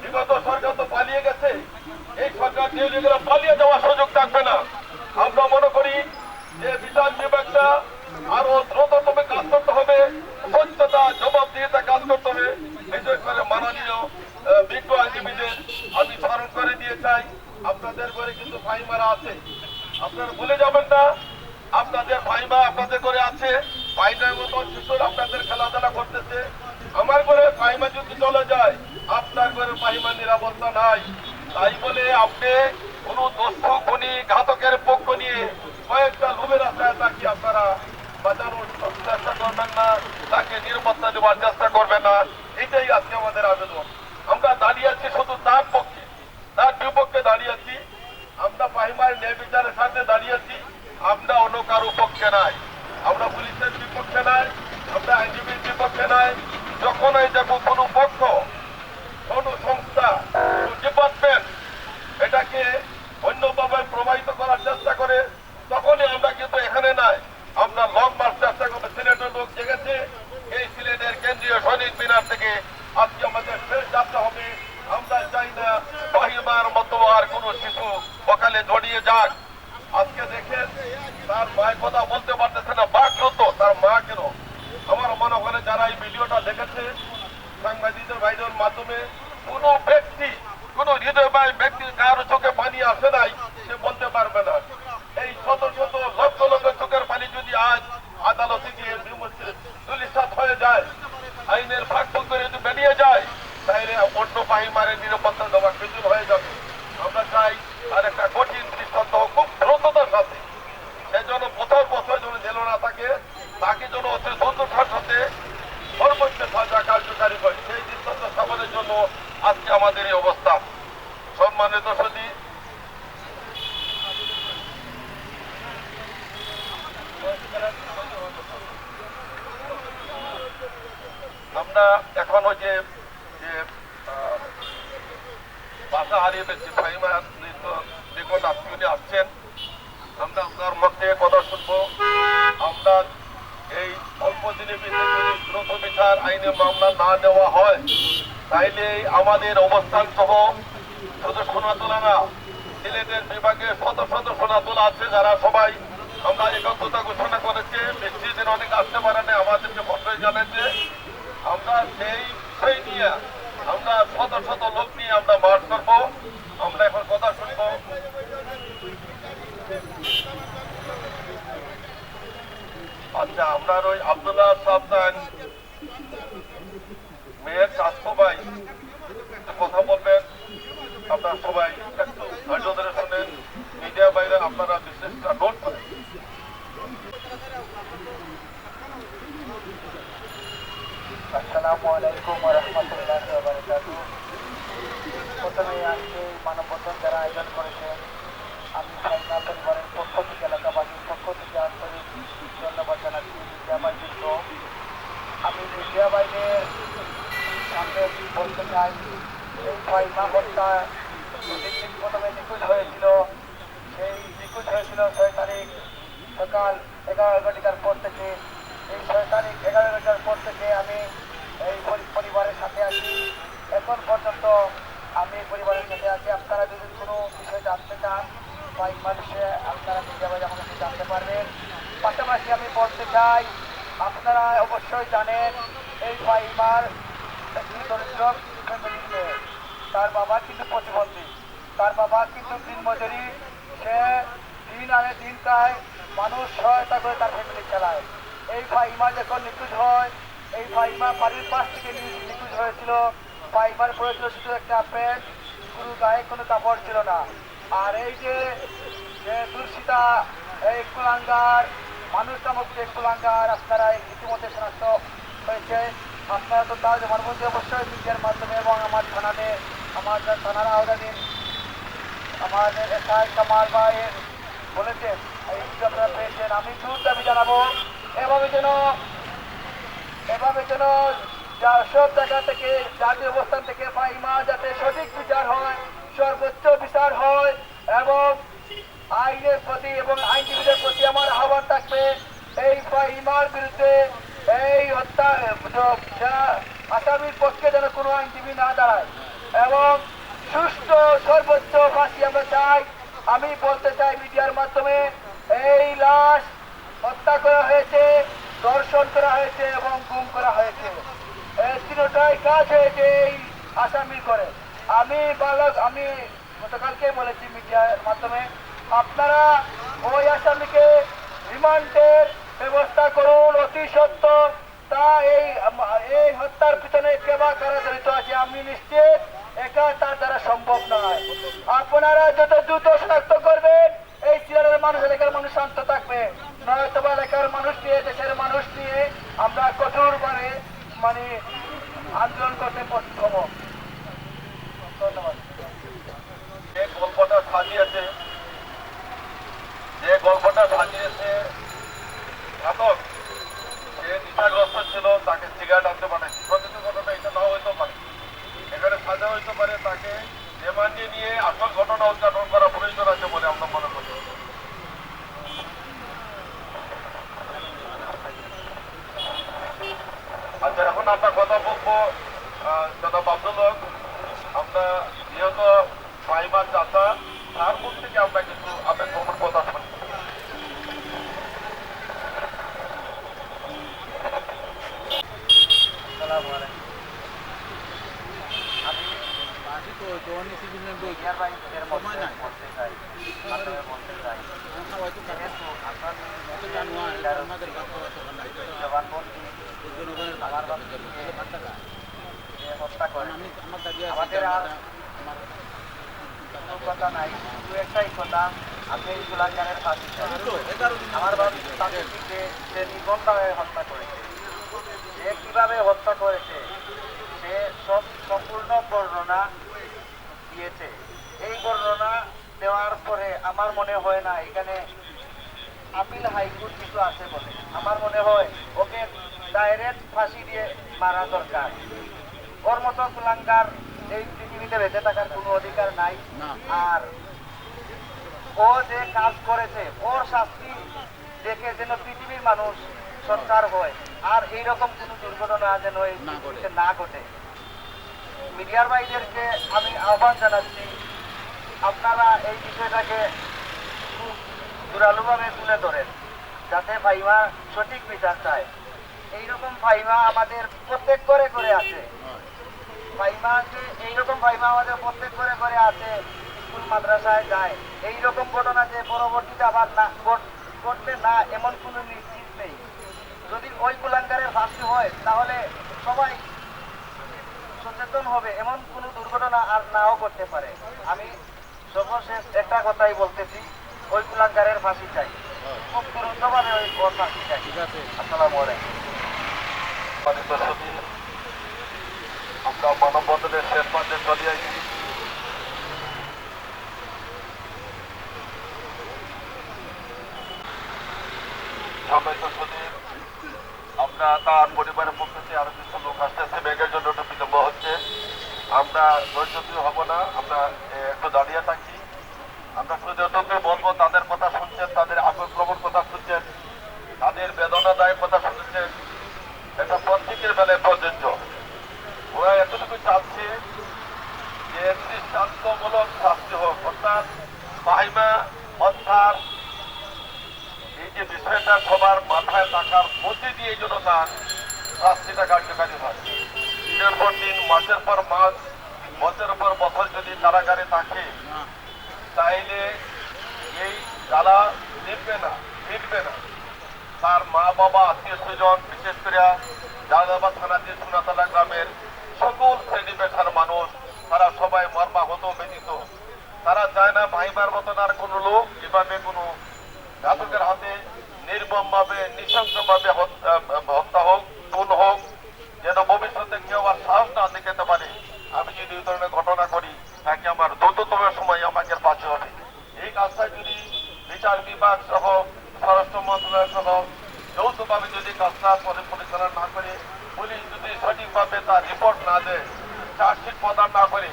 বিগত সরকার তো পালিয়ে গেছে, এই সরকার দেউলিয়া গেলে পালিয়ে যাওয়ার সুযোগ থাকবে না। আমরা মনে করি যে বিচার বিভাগটা আরো দ্রুততম কাজ করতে হবে, স্বচ্ছতা, জবাবদিহি নিয়ে কাজ করতে হবে। বিশেষ করে মাননীয় বিজ্ঞ আইনজীবীদের আমি স্মরণ করে দিয়ে চাই, আপনাদের ঘরে কিন্তু ফাইমারা আছে, আপনারা ভুলে যাবেন না। আপনাদের ফাইমা আপনাদের ঘরে আছে, ফাইনার মতো শিশুরা আপনাদের খেলাধুলা করতেছে। আমার ঘরে ফাইমা যদি চলে যায়, আপনার ঘরে ফাইমা নিরাপত্তা নাই। তাই বলে আপনি কোন দস্যু খুনি ঘাতকের পক্ষ নিয়ে কয়েকটা লোভের আশায় তাকে আপনারা বাঁচানোর চেষ্টা করবেন না, তাকে নিরাপত্তা দেওয়ার চেষ্টা করবেন না। এটাই আজকে আমাদের আবেদন। আমরা দাঁড়িয়ে আছি শুধু তার পক্ষে, তার বিপক্ষে দাঁড়িয়ে আছি। আমরা ফাহিমার ন্যায় বিচারের সাথে দাঁড়িয়ে আছি। আমরা অন্য কারো পক্ষে নাই, আমরা পুলিশের বিপক্ষে নাই, আমরা আইনজীবীর বিপক্ষে নাই। যখন এই দেখো কোনো পক্ষ, কোনো সংস্থা, কোনো ডিপার্টমেন্ট এটাকে অন্যভাবে প্রবাহিত করার চেষ্টা করে, তখনই আমরা কিন্তু এখানে নাই, আমরা লং মার্চ চেষ্টা করবো। সিলেটের লোক জেগেছে, এই সিলেটের কেন্দ্রীয় শহীদ মিনার থেকে আজকে আমাদের শেষ যাত্রা হবে। আমরা চাই না ফাহিমার মতো আর কোনো শিশু সকালে জড়িয়ে যাক। আজকে দেখেন তার মায়ের কথা বলতে পারতেছে না, বাকরত তার মা কেন। আমার মনে করে যারা এই ভিডিওটা দেখেছে সাংবাদিকদের বাইরের মাধ্যমে, কোনো ব্যক্তি, কোনো হৃদয়বাহী ব্যক্তি কারো চোখে পানি আসে নাই সে বলতে পারবে না। এই শত শত লক্ষ লক্ষ চোখের পানি যদি আজ আদালতে গিয়ে দুলিশাত হয়ে যায়, আইনের ফাঁক করে যদি বেরিয়ে যায়, তাইলে অন্য ফাহিমারের নিরাপত্তা দেওয়া কিছু হয়ে যাবে। আমরা চাই আর একটা কঠিন দৃষ্টান্ত খুব দ্রুততার সাথে, সেজন্য বছর বছর যেন জেল না থাকে, তাকে যেন অতি দ্রুততার সাথে সর্বোচ্চ সাজা কার্যকারী হয়, সেই দৃষ্টান্ত স্থাপনের জন্য আজকে আমাদের এই অবস্থা। সম্মানিত সতী, আমরা এখন ওই যে বাসা হারিয়ে ফেলছি, ফাহিমার নিকট আত্মীয় আসছেন, আমরা আপনার মধ্যে কথা শুনবো। আমরা এই অল্প দিনের ভিতরে যদি দ্রুত বিচার আইনে মামলা না দেওয়া হয়, তাইলে আমাদের অবস্থান সহ শুধু সোনাতলা না, সিলেটের বিভাগে শত শত সোনাতলা আছে, যারা সবাই আমরা একাত্মতা ঘোষণা করেছে। বেশি দিন অনেক আসতে পারে না, আমাদেরকে পত্রে জানাচ্ছে। আমরা সেই বিষয় নিয়ে আমরা শত শত লোক নিয়ে আমরা মার্চ করবো। আমরা এখন কথা শুনবো। আচ্ছা, আপনার ওই আব্দুল্লাহ সাবধান মেয়ের স্বাস্থ্য ভাই কথা বলবেন, আপনারা সবাই একটু ধৈর্য ধরে শুনেন। মিডিয়া বাইরে আপনারা বিশেষটা নোট করেন। আসসালামু আলাইকুম ওয়া রাহমাতুল্লাহি ওয়া বারাকাতুহু। প্রথমে আজকে মানববন্ধন যারা আয়োজন করেছেন, আমি ফাহিমা পরিবারের পক্ষ থেকে, এলাকাবাসীর পক্ষ থেকে আন্তরিক ধন্যবাদ জানাচ্ছি মিডিয়া ভাইদেরকে। আমি মিডিয়া ভাইদের সামনে বলতে চাই, এই ফাহিমা হত্যা যেদিন প্রথমে নিখোঁজ হয়েছিল, সেই নিখোঁজ হয়েছিল 6 তারিখ সকাল 11টার পর থেকে। এই 6 তারিখ 11টার পর থেকে আমি এই পরিবারের সাথে আছি, এখন পর্যন্ত আমি পরিবারের সাথে আছি। আপনারা যদি কোনো বিষয় জানতে চান ফাহিমার বিষয়ে, আপনারা মিডিয়া ভাই আমার কাছে জানতে পারবেন। পাশাপাশি আমি বলতে চাই, আপনারা অবশ্যই জানেন এই ফাহিমার একটি দরিদ্র ফ্যামিলির মেয়ে। তার বাবা কিন্তু প্রতিবন্ধী, তার বাবা কিন্তু দিনমজুরি, সে দিন আনে দিন খায়, মানুষ সহায়তা করে তার ফ্যামিলি চালায়। এই ফাহিমা যখন নিখোঁজ হয়, এই ফাহিমা বাড়ির পাশ থেকে নিখোঁজ হয়েছিল। ফাহিমার পড়েছিল শুধু একটা প্যান্ট, কোনো গায়ে কোনো কাপড় ছিল না। আর এই যে দুর্শিতা, এই কুলাঙ্গার মানুষ নামক যে কুলাঙ্গার, আপনারা ইতিমধ্যে শনাক্ত হয়েছে। আপনারা তো তার জবানবন্দি অবশ্যই মিডিয়ার মাধ্যমে এবং আমার থানাতে, আমার থানার আওতাধীন আমাদের এসআই কামাল ভাই বলেছেন, এই আপনারা পেয়েছেন। আমি জোর দাবি জানাবো, এভাবে যেন সব জায়গা থেকে, জাতীয় অবস্থান থেকে ফাহিমা যাতে সঠিক বিচার হয়, সর্বোচ্চ বিচার হয়, এবং আইনের প্রতি এবং আইনজীবীদের প্রতি আমার আহ্বান থাকবে, এই ফাহিমার বিরুদ্ধে এই হত্যা আসামির পক্ষে যেন কোনো আইনজীবী না দাঁড়ায়, এবং সুষ্ঠু সর্বোচ্চ ফাঁসি আমরা চাই। আমি বলতে চাই মিডিয়ার মাধ্যমে, এই লাশ হত্যা করা হয়েছে, ধর্ষণ করা হয়েছে এবং গুম করা হয়েছে। তিনটাই কাজ হয়েছে এই আসামি করে। আমি গতকালকে বলেছি মিডিয়ার মাধ্যমে, আপনারা ওই আসামিকে রিমান্ডের ব্যবস্থা করুন অতি সত্য। তা এই হত্যার পিছনে কে বা কারা জড়িত আছে আমি নিশ্চিত একা তার দ্বারা সম্ভব নয়। আপনারা যত দ্রুত শনাক্ত করবেন এই সিলেটের মানুষ, এলাকার মানুষ শান্ত থাকবে। নয়তো এলাকার মানুষ নিয়ে, দেশের মানুষ নিয়ে আমরা কঠোরভাবে আন্দোলন করতে সক্ষম হব। ধন্যবাদ। যে গল্পটা সাজিয়েছে ঘাতক, সে নেশাগ্রস্ত ছিল, তাকে সিগারেট আনতে পাঠাইছে। প্রকৃত ঘটনা এটা নাও হইতে পারে, এখানে সাজা হইতে পারে। তাকে রিমান্ডে নিয়ে আসল ঘটনা উদ্ঘাটন করা প্রয়োজন আছে বলে আমরা মনে করি। আচ্ছা, এখন আমরা কথা বলবো জনাব আব্দুল হক। আমরা যেহেতু ফাইবার চাচা, তার মুখ থেকে আমরা কিছু আপনার কথা শুনি। কথা নাই, দু একটাই কথা। আমি এই গোলাঙ্গারের ফাঁসি চাই। আমার সে নির্বন্ধভাবে হত্যা করেছে, সে কিভাবে হত্যা করেছে সে সম্পূর্ণ বর্ণনা দিয়েছে। এই বর্ণনা দেওয়ার পরে আমার মনে হয় না এখানে আপিল হাইকোর্ট কিছু আছে বলে। আমার মনে হয় ওকে ডাইরেক্ট ফাঁসি দিয়ে মারা দরকার। ওর মতো কুলাঙ্গার এই পৃথিবীতে বেঁচে থাকার কোনো অধিকার নাই। আর ও যে কাজ করেছে ওর শাস্তি দেখে যেন পৃথিবীর মানুষ সরকার হয়, আর এইরকম কোনো দুর্ঘটনা যেন এই পৃথিবীতে না ঘটে। মিডিয়ার ভাইদেরকে আমি আহ্বান জানাচ্ছি, আপনারা এই বিষয়টাকে খুব জোরালোভাবে তুলে ধরেন যাতে ফাইমা সঠিক বিচার চায়। এইরকম ফাইমা আমাদের প্রত্যেক ঘরে ঘরে আছে। এইরকম ফাইমা আমাদের প্রত্যেক ঘরে ঘরে আছে, স্কুল মাদ্রাসায় যায়। এইরকম ঘটনা যে পরবর্তীতে আবার না ঘটবে না এমন কোনো নিশ্চিত নেই। যদি ওই কুলাঙ্গারের ফাঁসি হয় তাহলে সবাই সচেতন হবে, এমন কোনো দুর্ঘটনা আর নাও করতে পারে। আমি সর্বশেষ একটা কথাই বলতেছি, ওই কুলাঙ্গারের ফাঁসি চাই, খুব দ্রুতভাবে ওর ফাঁসি চাই। আসসালামু আলাইকুম। আমরা মানববন্ধনের শেষ পর্যায়ে চলে আসছি। আমরা তার পরিবারের পক্ষ থেকে আরো কিছু লোক আসতেছে, ব্যাগের জন্য একটু বিলম্ব হচ্ছে। আমরা ধৈর্য হব না, আমরা একটু দাঁড়িয়ে থাকি। আমরা শুধু এটুকুই বলবো, তাদের কথা শুনছেন, তাদের আক্রমণ কথা শুনছেন, তাদের বেদনাদায়ক কথা শুনছেন, এটা প্রত্যেকের বেলায় প্রযোজ্য। ওরা এতটুকু চাচ্ছে যে দৃষ্টান্তমূলক শাস্তি হোক, অর্থাৎ ফাহিমা হত্যার এই যে বিষয়টা সবার মাথায় থাকার মধ্যে দিয়ে যেন তার শাস্তিটা কার্যকারী হয়। দিনের পর দিন, মাসের পর মাস, বছরের পর বছর যদি কারাগারে থাকে, তাইলে এই জ্বালা মিটবে না। তার মা বাবা, আত্মীয় স্বজন, বিশেষ করে জালালাবাদ থানাধীন সোনাতলা গ্রামের সকল শ্রেণী পেশার মানুষ, তারা সবাই মর্মাহত, ব্যথিত। তারা চায় না ভাইবার মতন আর কোনো লোক এভাবে কোনো ঘাতকের হাতে নির্মমভাবে, নৃশংসভাবে হত্যা হোক, খুন হোক, যেন ভবিষ্যতে কেউ আর সাহস না দেখাতে পারে আমি যদি এই ধরনের ঘটনা করি তাকে আমার দ্রুততম সময় আমাকে বাঁচতে হবে। এই কাজটা যদি বিচার বিভাগ সহ, স্বরাষ্ট্র মন্ত্রণালয় সহ যৌথভাবে যদি কাজটা পরিচালনা না করে, পুলিশ যদি সঠিকভাবে তার রিপোর্ট না দেয়, চার্জশিট প্রদান না করে,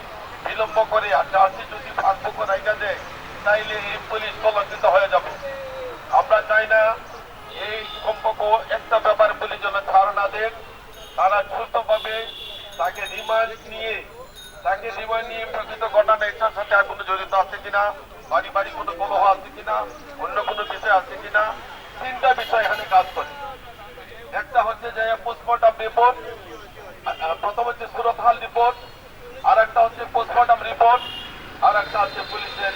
বিলম্ব করে, আর চার্জশিট যদি ফাঁকফুক রাইখা দেয়, তাইলে এই পুলিশ কলঙ্কিত হয়ে যাবে। আমরা চাই না এই সম্পর্ক একটা ব্যাপারে পুলিশ যেন ছাড় না দেন। তারা সুস্থভাবে তাকে রিমান্ড নিয়ে প্রকৃত ঘটনা এটার সাথে আর কোনো জড়িত আছে কিনা, বাড়ি কোনো কলহ আছে কিনা, অন্য কোনো বিষয় আছে কিনা, তিনটা বিষয় এখানে কাজ করে। একটা হচ্ছে যে পোস্টমর্টম রিপোর্ট, প্রথম হচ্ছে সুরতহাল রিপোর্ট, আর একটা হচ্ছে পোস্টমর্টম রিপোর্ট, আর একটা হচ্ছে পুলিশের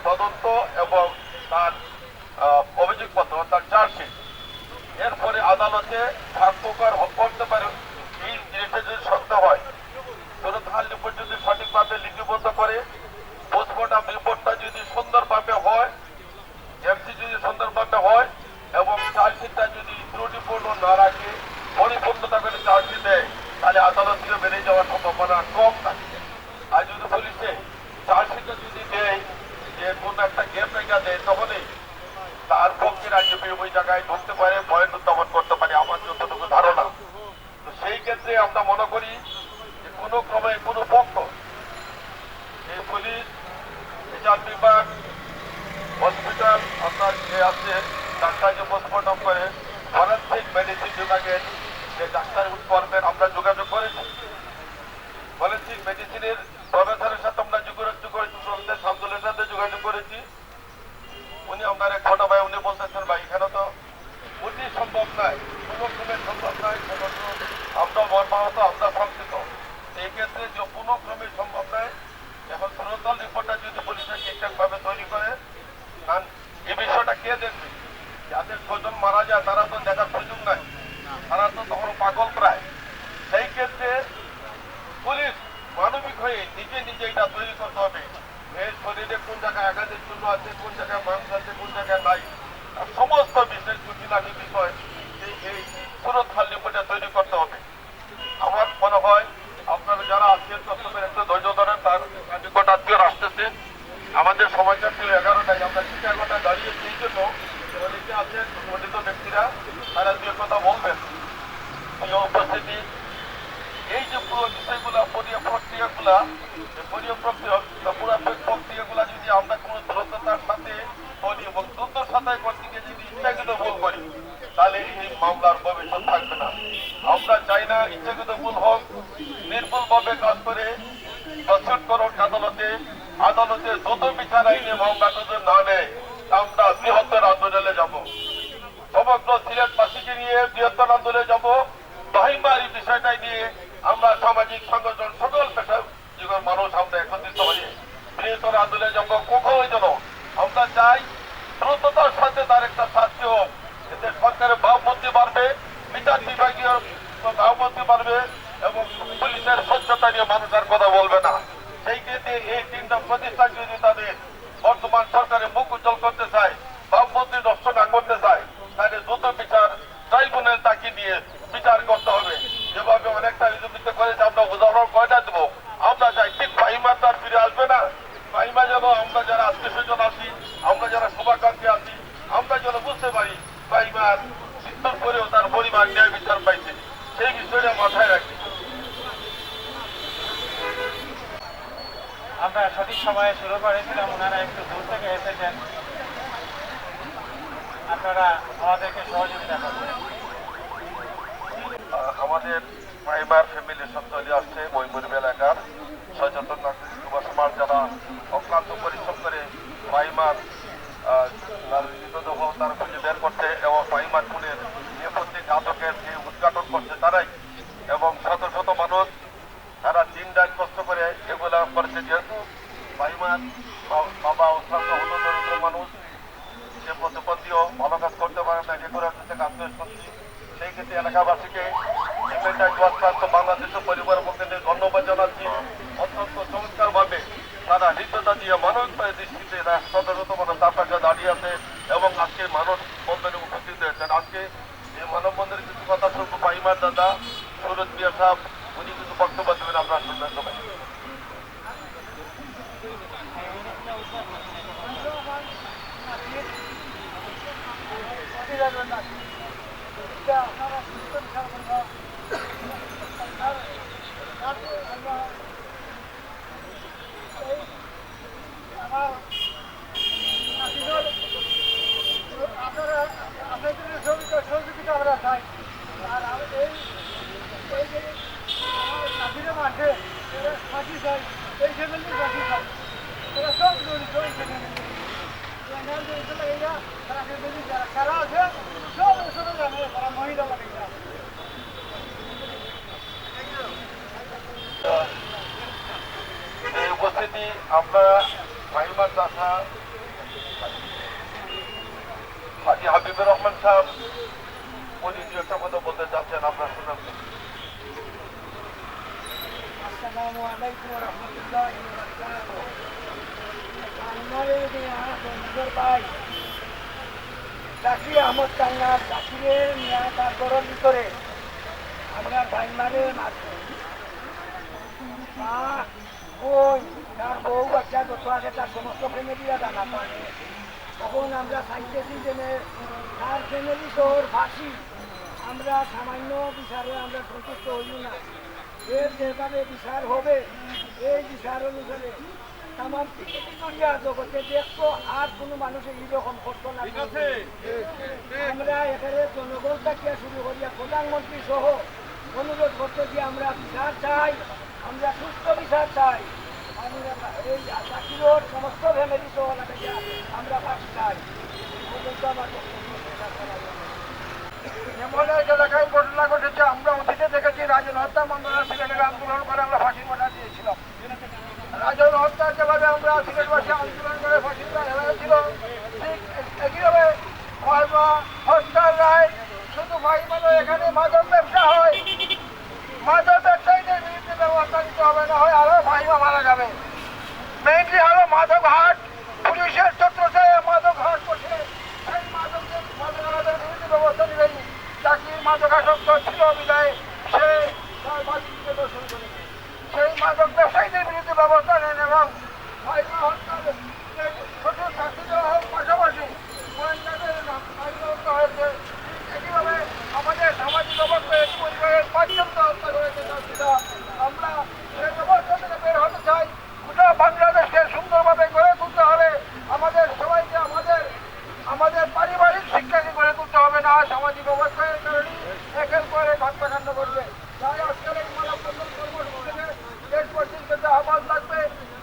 তদন্ত এবং তার অভিযোগপত্র অর্থাৎ চার্জশিট। এরপরে আদালতে সাক্ষ্যকর করতে পারে এই জিনিসটা যদি সত্য হয়। সুরতহাল রিপোর্ট যদি সঠিকভাবে লিপিবদ্ধ করে, পোস্টমর্টম রিপোর্টটা যদি সুন্দরভাবে হয়, এমসি যদি সুন্দরভাবে হয় এবং চার্জশিটটা যদি ত্রুটিপূর্ণ না রাখে, পরিপূর্ণতা করে চার্জশিট দেয়, তাহলে আদালত থেকে বেরিয়ে যাওয়ার সম্ভাবনা কম থাকে। আর যদি পুলিশে চার্জশিটটা যদি দেয় যে কোন একটা গেম রেখা দেয়, তখনই তার পক্ষের আইনজীবী ওই জায়গায় ঢুকতে পারে, পয়েন্ট উত্থাপন করতে পারে, আমার যতটুকু ধারণা। তো সেই ক্ষেত্রে আমরা মনে করি যে কোনো ক্রমে কোনো পক্ষ এই পুলিশ, বিচার বিভাগ, হসপিটাল আপনার যে আছে ডাক্তারকে পোস্টমর্টম করে, ফরেন্সিক মেডিসিন বিভাগের যে ডাক্তার করবেন আমরা যোগাযোগ করেছি। ফরেন্সিক মেডিসিনের প্রফেসরের সাথে আমরা যোগাযোগ করেছি, প্রফেসর শামসুলের সাথে যোগাযোগ করেছি। উনি আপনার এক ছোট ভাই, উনি বলতেছেন ভাই এখানে তো অতি সম্ভব নয়, কোনো ক্রমে সম্ভব নয়, আমরা মর্মাহত, আমরা শঙ্কিত। এই ক্ষেত্রে যে কোনো ক্রমে সম্ভব নয়। এখন সুরতহাল রিপোর্টটা যদি পুলিশের ঠিকঠাকভাবে তৈরি করে, কারণ এই বিষয়টা কে দেখবে? যাদের ছজন মারা যায় তারা তো দেখার সুযোগ নাই, তারা তো তখন পাগল প্রায়। সেই ক্ষেত্রে পুলিশ মানবিক হয়ে নিজে নিজে এটা তৈরি করতে হবে। এর শরীরে কোন জায়গায় আঘাতের জন্য আছে, কোন জায়গায় মাংস আছে, কোন জায়গায় নাই, সমস্ত বিষয় জটিলানি বিষয় এই সুরতহাল রিপোর্টে তৈরি করতে হবে। আমার মনে হয় আপনারা যারা আজকের কর্তব্যের একটু ধৈর্য ধরেন, তার নিকট আত্মীয় আসতেছে। আমাদের সময়টা ছিল 11টায়, আমরা 11টায় দাঁড়িয়েছি এই জন্য অনেকে আছেন পণ্ডিত ব্যক্তিরা, তারা দুই কথা বলবেন। এই উপস্থিতি, এই যে পুরো বিষয়গুলা প্রক্রিয়াগুলা পুরো প্রক্রিয়াগুলা যদি আমরা কোনো দ্রুততার সাথে করি এবং দ্রুতর সাথে করতে গিয়ে যদি ইচ্ছাকৃত ভুল করি, তাহলে এই মামলার ভবিষ্যৎ থাকবে না। আমরা চাই না ইচ্ছাকৃত ভুল হোক, নির্ভুলভাবে কাজ করে প্রস্তুত করুন আদালতে দ্রুত বিচার আইনে মামলা যদি না নেয়, আমরা বৃহত্তর আন্দোলনে যাব। সমগ্র সিলেটবাসীকে নিয়ে বৃহত্তর আন্দোলনে যাব। বাহিমার এই বিষয়টাই নিয়ে আমরা সামাজিক সংগঠন, সকল পেশার যুগের মানুষ আমরা একত্রিত হয়ে বৃহত্তর আন্দোলনে যাব। কখনোই যেন আমরা চাই দ্রুততার সাথে তার একটা শাস্তি হোক, এতে সরকারের ভাবমূর্তি বাড়বে, বিচার বিভাগীয় ভাবমূর্তি বাড়বে এবং পুলিশের স্বচ্ছতা নিয়ে মানুষ আর কথা বলবে না। সেই ক্ষেত্রে এই তিনটা প্রতিষ্ঠান যদি তাদের বর্তমান সরকারের মুখ উজ্জ্বল করতে চায়, ভাবমূর্তি নষ্ট না করতে চায়, তাহলে দ্রুত বিচার ট্রাইব্যুনাল তাকে নিয়ে বিচার করতে হবে। যেভাবে অনেকটা নিযুক্ত করেছে, আমরা উদাহরণ কয়টা দেবো? আমরা চাই ঠিক ফাহিমা তার ফিরে আসবে না। ফাহিমা যেন আমরা যারা আত্মীয় স্বজন আছি, আমরা যারা শুভাকাঙ্ক্ষী আছি, আমরা যেন বুঝতে পারি ফাহিমার মৃত্যুর পরেও তার পরিবার ন্যায় বিচার পাইছে, সেই বিষয়টা মাথায় রাখি। আমরা সঠিক সময়ে শুরু করেছিলাম, ওনারা একটু দূর থেকে এসেছেন, আপনারা আমাদেরকে সহযোগিতা করবেন। আমাদের ফাহিমার ফ্যামিলির সব চলে আসছে মহিমুরিব এলাকার সচেতন নাগরিক যুব সমাজ, যারা অক্লান্ত পরিশ্রম করে ফাহিমার মৃতদেহ তার খুঁজে বের করছে এবং ফাহিমার খুনের নেপথ্যে ঘাতকের যে উদ্ঘাটন করছে তারাই, এবং শত শত মানুষ তারা দিন রাত কষ্ট করে এগুলা করছে। যেহেতু ফাহিমার বাবা অত্যন্ত দরিদ্র মানুষ, সে প্রতিপত্তিও ভালো কাজ করতে পারে না, এগুলো হচ্ছে আত্মীয় শক্তি। সেই ক্ষেত্রে এলাকাবাসীকে বাংলাদেশের পরিবারের পক্ষে ধন্যবাদ জানাচ্ছি। অত্যন্ত চমৎকার ভাবে তারা হৃদয়তা দিয়ে মানবিক দৃষ্টিতে শত শত মানুষ তার পাশে দাঁড়িয়ে আছে এবং আজকে মানব বন্ধনে উপস্থিত হয়েছেন। আজকে এই মানববন্ধনের কিছু কথা শুনবো ফাহিমার দাদা সুরজ মিয়া সাহেব, উনি কিছু বক্তব্য দেবেন, আমরা শুনবেন সবাই। সহযোগিতা আমরা চাই। আর এই নাতিরা মাঠে ফাঁসি চাই, এই ফ্যামিলির ফাঁসি চাই, এরা সব জড়িত এই ফ্যামিলি। তারা ফ্যামিলি যারা আছে সব ছোট জানে, তারা মহিলা লাগে। আমরা ফাহিমা চাষা হাজি হাবিবুর রহমান সাহেব উনি দু একটা কথা বলতে চাচ্ছেন, আপনার শুনে। আসসালামু আলাইকুম ওয়া রাহমাতুল্লাহি ওয়া বারাকাতুহু। আমারে দিয়া সুন্দর ভাই জাকির আহমদ কান্না জাকিরের মিয়া তার ঘরের ভিতরে আমরা ভাই মারে মারছি। মা ওই তার বউ বাচ্চা যত আছে তার সমস্ত ফ্যামিলিরা জানা পারে। তখন আমরা চাইতেছি যে তার ফ্যামিলি তোর ফাঁসি, আমরা সামান্য বিচারে আমরা সন্তুষ্ট হইল না। এর যেভাবে বিচার হবে এই বিচার অনুসারে তামাম পৃথিবী দুনিয়া জগতে দেখতো আর কোনো মানুষের এইরকম কষ্ট না। আমরা এখানে জনগণ থেকে শুরু করিয়া প্রধানমন্ত্রী সহ অনুরোধ করতে যে আমরা বিচার চাই, আমরা সুস্থ বিচার চাই। আমরা এই জাতির সমস্ত ফ্যামিলি সহ লাগাইয়া আমরা ফাঁসি চাই। আমার এমন এক এলাকায় ঘটনা ঘটেছে, আমরা অতীতে দেখেছি রাজন হত্যা মামলা সিলেটের আন্দোলন করে আমরা ফাঁসির মাঠা দিয়েছিলাম। রাজন হত্যার যেভাবে আমরা সিলেটবাসী আন্দোলন করে ফাঁসির রায় হয়েছিল, ঠিক একইভাবে হত্যার রায় শুধু ফাহিমানো এখানে মাদক ব্যবসা হয়, মাদক ব্যবসায়ীদের বিরুদ্ধে ব্যবস্থা নিতে হবে, না হয় আরো ফাহিমা মারা যাবে। মেইনলি হলো মাদক হাট, পুলিশের ছত্রছায়া মাদক হাট বসে সেই মাদকের বিরুদ্ধে ব্যবস্থা নিলেন। জাকির মাদকাসক্ত ছিল বিদায় সে তার মালিককে দর্শন করে সেই মাদক ব্যবসায়ীদের বিরুদ্ধে ব্যবস্থা নেন এবং ফাহিমা হত্যার ছোট শাস্তি দেওয়া হোক, পাশাপাশি গোয়েন্দাদের ফাহিমা হত্যা হয়েছে। একইভাবে আমাদের সামাজিক অবস্থা এক পরিবারের পাঁচজনকে হত্যা করেছে শাস্তিটা। আমরা সেই ব্যবস্থা থেকে বের হতে চাই। গোটা বাংলাদেশকে সুন্দরভাবে গড়ে তুলতে হলে আমাদের সবাইকে আমাদের পারিবারিক শিক্ষাকে গড়ে তুলতে হবে, না সামাজিক অবস্থার কারণে একের পর এক হত্যাকাণ্ড করবে। তাই আজকের এই মানববন্ধন কর্মসূচিতে দেশবাসীর কাছে আহ্বান থাকবে,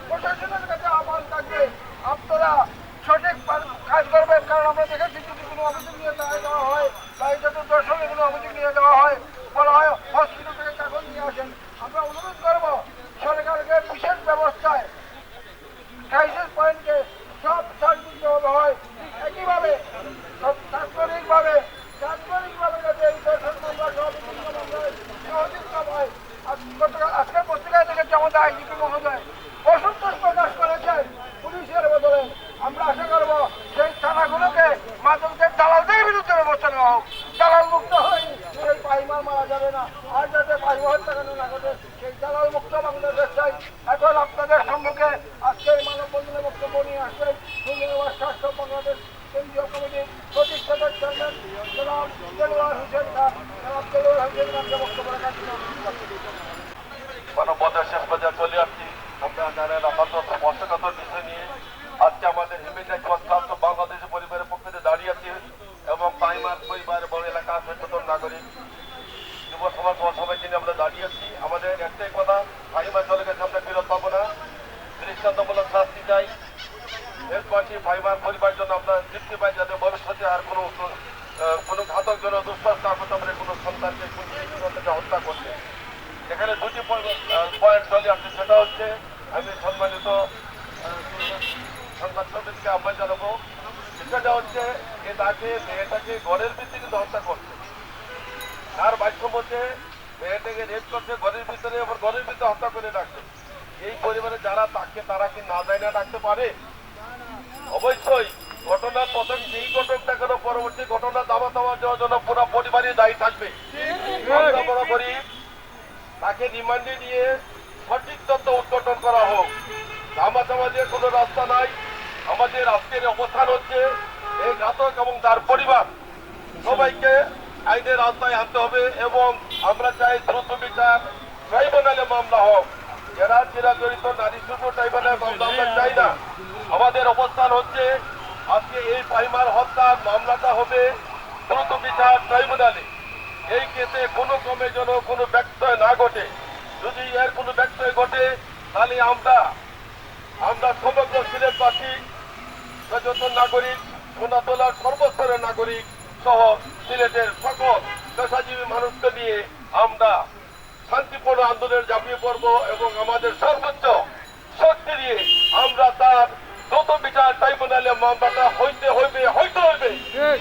প্রশাসনের কাছে আহ্বান থাকবে, আপনারা সঠিক কাজ করবেন। কারণ আমরা দেখেছি যদি কোনো অভিযোগ নিয়ে দেওয়া হয় বা এই যত দর্শনে কোনো অভিযোগ নিয়ে দেওয়া হয়, বলা হয় হসপিটাল থেকে কাগজ নিয়ে আসেন। আমরা অনুরোধ করবো সরকারকে বিশেষ ব্যবস্থায় ক্রাইসিস পয়েন্টকে সব ছাড় দিতে হবে হয়। একইভাবে তাৎক্ষণিকভাবে যাতে এই দর্শন মামলা সহ বিভিন্ন মামলায় সহযোগিতা হয়। আজকের পত্রিকায় দেখেছি আমাদের আইজিপি মহোদয় অসন্তোষ প্রকাশ করেছেন পুলিশের বদলে। আমরা আশা করবো সেই থানাগুলোকে মাদকের দালালদের বিরুদ্ধে ব্যবস্থা নেওয়া হোক। দালাল মুক্ত হয়ে সেই পাইমার মারা যাবে না, আর যাতে পাইমা হত্যাকাণ্ড না ঘটে সেই দালাল মুক্ত বাংলাদেশ চাই। এখন আপনাদের সম্মুখে আজকে এই মানববন্ধনে বক্তব্য নিয়ে আসবেন সুন্দরবন স্বাস্থ্য বাংলাদেশ কেন্দ্রীয় কমিটির প্রতিষ্ঠাতা চেয়ারম্যান জনাব দেলোয়ার হোসেন খান। জনাব দেলোয়ার হোসেন খানকে বক্তব্য রাখার জন্য মানববন্ধন শেষ পর্যায়ে চলে আসছি। আমরা নারায়ণ আপাতত স্পষ্টতার বিষয় নিয়ে আজকে আমাদের হিউম্যান রাইটস স্বাস্থ্য বাংলাদেশের পরিবারের পক্ষ থেকে দাঁড়িয়ে আছি এবং পাইমার পরিবার এবং এলাকার সচেতন নাগরিক যুব সমাজ সবাইকে নিয়ে আমরা দাঁড়িয়ে আছি। আমাদের একটাই কথা, ফাহিমা চলে গেছে, আমরা ফেরত পাবো না। দৃষ্টান্তমূলক শাস্তি চাই। দেশবাসী ফাহিমার পরিবার জন্য আমরা তৃপ্তি পাই যাতে ভবিষ্যতে আর কোনো ঘাতক জন দুঃসাহস না করতে পারে কোনো সন্তানকে হত্যা করতে। এখানে দুটি পয়েন্ট চলে আসছে, সেটা হচ্ছে আমি সম্মানিত সংবাদ সমিতিকে আহ্বান জানাবো। সেটা হচ্ছে এ তাকে মেয়েটাকে ঘরের ভিতরে কিন্তু হত্যা করছে, তার বাক্য মধ্যে মেয়েটাকে রেপ করছে ঘরের ভিতরে, আবার ঘরের ভিতরে হত্যা করে রাখছে। এই পরিবারে যারা তাকে তারা কি না যায় না ডাকতে পারে? অবশ্যই ঘটনার প্রথম যেই ঘটকটা কেন পরবর্তী ঘটনা দামা দেওয়ার জন্য পুরো পরিবারই দায়ী থাকবে। আমরা মনে করি তাকে রিমান্ডে নিয়ে সঠিক তথ্য উদ্ঘাটন করা হোক। দামাদামাজের কোনো রাস্তা নাই। আমাদের আজকের অবস্থান হচ্ছে এই ঘাতক এবং তার পরিবার সবাইকে আইনের আওতায় আনতে হবে এবং আমরা চাই দ্রুত বিচার, ট্রাইব্যুনালে মামলা হোক। যারা জড়িত নারী শুধু ট্রাইব্যুনালে মামলা আমরা চাই না। আমাদের অবস্থান হচ্ছে আজকে এই ফাহিমার হত্যার মামলাটা হবে দ্রুত বিচার ট্রাইব্যুনালে। এই কেসে কোনো ক্রমে যেন কোনো ব্যত্যয় না ঘটে। যদি এর কোনো ব্যত্যয় ঘটে তাহলে আমরা সমগ্র সিলেটবাসী, সচেতন নাগরিক, সোনাতলার সর্বস্তরের নাগরিক সহ সিলেটের সকল পেশাজীবী মানুষকে নিয়ে আমরা শান্তিপূর্ণ আন্দোলনে ঝাঁপিয়ে পড়ব এবং আমাদের সর্বোচ্চ শক্তি দিয়ে মামলাটা হইতে হইবে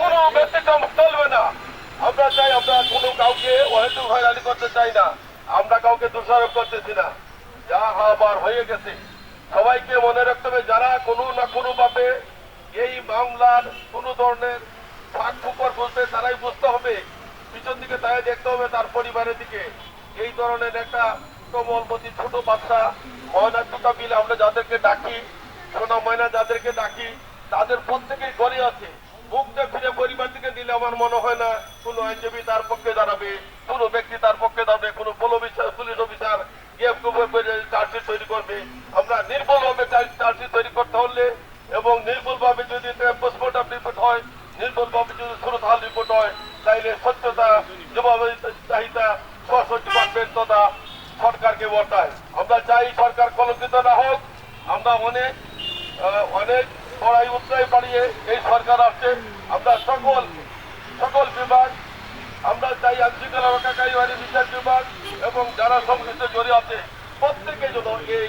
কোনো ব্যতিক্রম চলবে না। আমরা চাই, আমরা কোনো কাউকে অহেতুক হয়রানি করতে চাই না, আমরা কাউকে দোষারোপ করতেছি না। যা হবার হয়ে গেছে, সবাইকে মনে রাখতে হবে যারা কোনো না কোনো ভাবে এই মামলার কোনো ধরনের ফাঁক ফুকর বলতে তারাই বুঝতে হবে, পিছন দিকে তাই দেখতে হবে তার পরিবারের দিকে। এই ধরনের একটা কোমলমতি ছোট বাচ্চা ময়না টুকা বিল আমরা যাদেরকে ডাকি, সোনা ময়না যাদেরকে ডাকি, তাদের প্রত্যেকেই ঘরে আছে। মুখটা ফিরে পরিবার থেকে দিলে আমার মনে হয় না কোনো আইনজীবী তার পক্ষে দাঁড়াবে, কোনো ব্যক্তি তার পক্ষে দাঁড়াবে, কোনো পুলিশ অফিসার চার্জশিট তৈরি করবে। আমরা নির্ভুলভাবে চার্জশিট তৈরি করতে হলে এবং নির্ভুলভাবে যদি পোস্টমর্টম রিপোর্ট হয়, নির্ভুলভাবে যদি সুরতহাল রিপোর্ট হয়, তাইলে স্বচ্ছতা চাহিদা স্বরাষ্ট্র ডিপার্টমেন্ট তথা সরকারকে বর্তায়। আমরা চাই সরকার কলঙ্কিত না হোক। আমরা অনেক লড়াই উৎসাহ বাড়িয়ে এই সরকার আসছে। আমরা সকল বিভাগ, আমরা চাই আইনশৃঙ্খলা রক্ষাকারী বাহিনী, বিচার বিভাগ এবং যারা সংশ্লিষ্ট জড়িয়ে আছে প্রত্যেকে যেন এই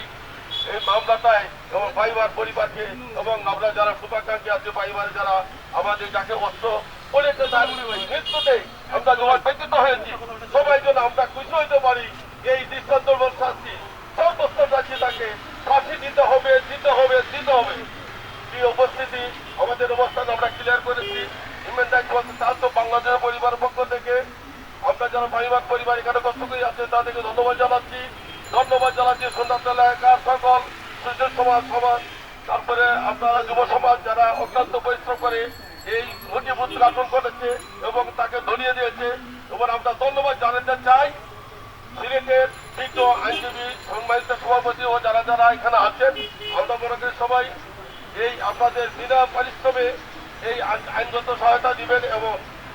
মামলাটায় এবং ভাইবার পরিবারকে এবং আমরা যারা শুভাকাঙ্ক্ষী আছে ভাইবার যারা আমাদের যাকে অস্ত্র বলেছে তার মৃত্যুতে আমরা যখন ব্যতীত হয়েছি, সবাই যেন আমরা খুশি হইতে পারি। এই দৃষ্টান্তমূলক শাস্তি সর্বোচ্চ শাস্তি তাকে ফাঁসি দিতে হবে। এই উপস্থিতি আমাদের অবস্থান আমরা ক্লিয়ার করেছি। হিউম্যান রাইটস ওয়াচ তো বাংলাদেশের পরিবারের পক্ষ থেকে আমরা যারা ভাইবার পরিবার এখানে কষ্ট করে আছে তাদেরকে ধন্যবাদ জানাচ্ছি। সন্ধ্যাতলা এলাকার সকল সুযোগ সমাজ, তারপরে আপনারা যুব সমাজ যারা অক্লান্ত পরিশ্রম করে এই নথিভুক্ত গঠন করেছে এবং তাকে ধরিয়ে দিয়েছে। এবং আমরা ধন্যবাদ জানাতে চাই সিলেটের বিজ্ঞ আইনজীবী সম্মানিত সভাপতি ও যারা যারা এখানে আছেন। আমরা মনে করি সবাই এই আপনাদের বিনা পরিশ্রমে এই আইনগত সহায়তা দিবেন এবং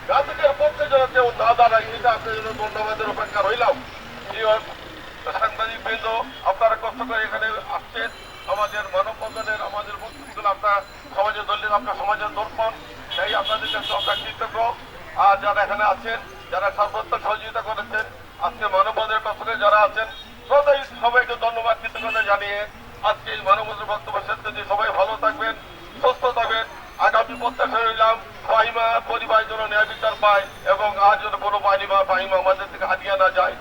গাছের পক্ষে যেন কেউ না দাঁড়ায়, এটা আপনাদের জন্য ধন্যবাদের অপেক্ষা রইলাম। সাংবাদিক বৃন্দ, আপনারা কষ্ট করে এখানে আসছেন, আমাদের মানববন্ধনের আমাদের বক্তব্যগুলো আপনার সমাজের দলীয় আপনার সমাজের দর্পণ, তাই আপনাদের কাছে আমরা কৃতজ্ঞ। আর যারা এখানে আছেন, যারা সর্বোত্তম সহযোগিতা করেছেন, আজকে মানববন্ধনের কষ্টে যারা আছেন সবাইকে ধন্যবাদ কৃতজ্ঞতা জানিয়ে আজকে এই মানববন্ধনের বক্তব্য শেষ করছি। সবাই ভালো থাকবেন, সুস্থ থাকবেন। আগামী প্রত্যাশা রইলাম ফাহিমা পরিবার যেন ন্যায় বিচার পায় এবং আজ যেন কোনো ফাহিমা আমাদের থেকে হারিয়ে না যায়।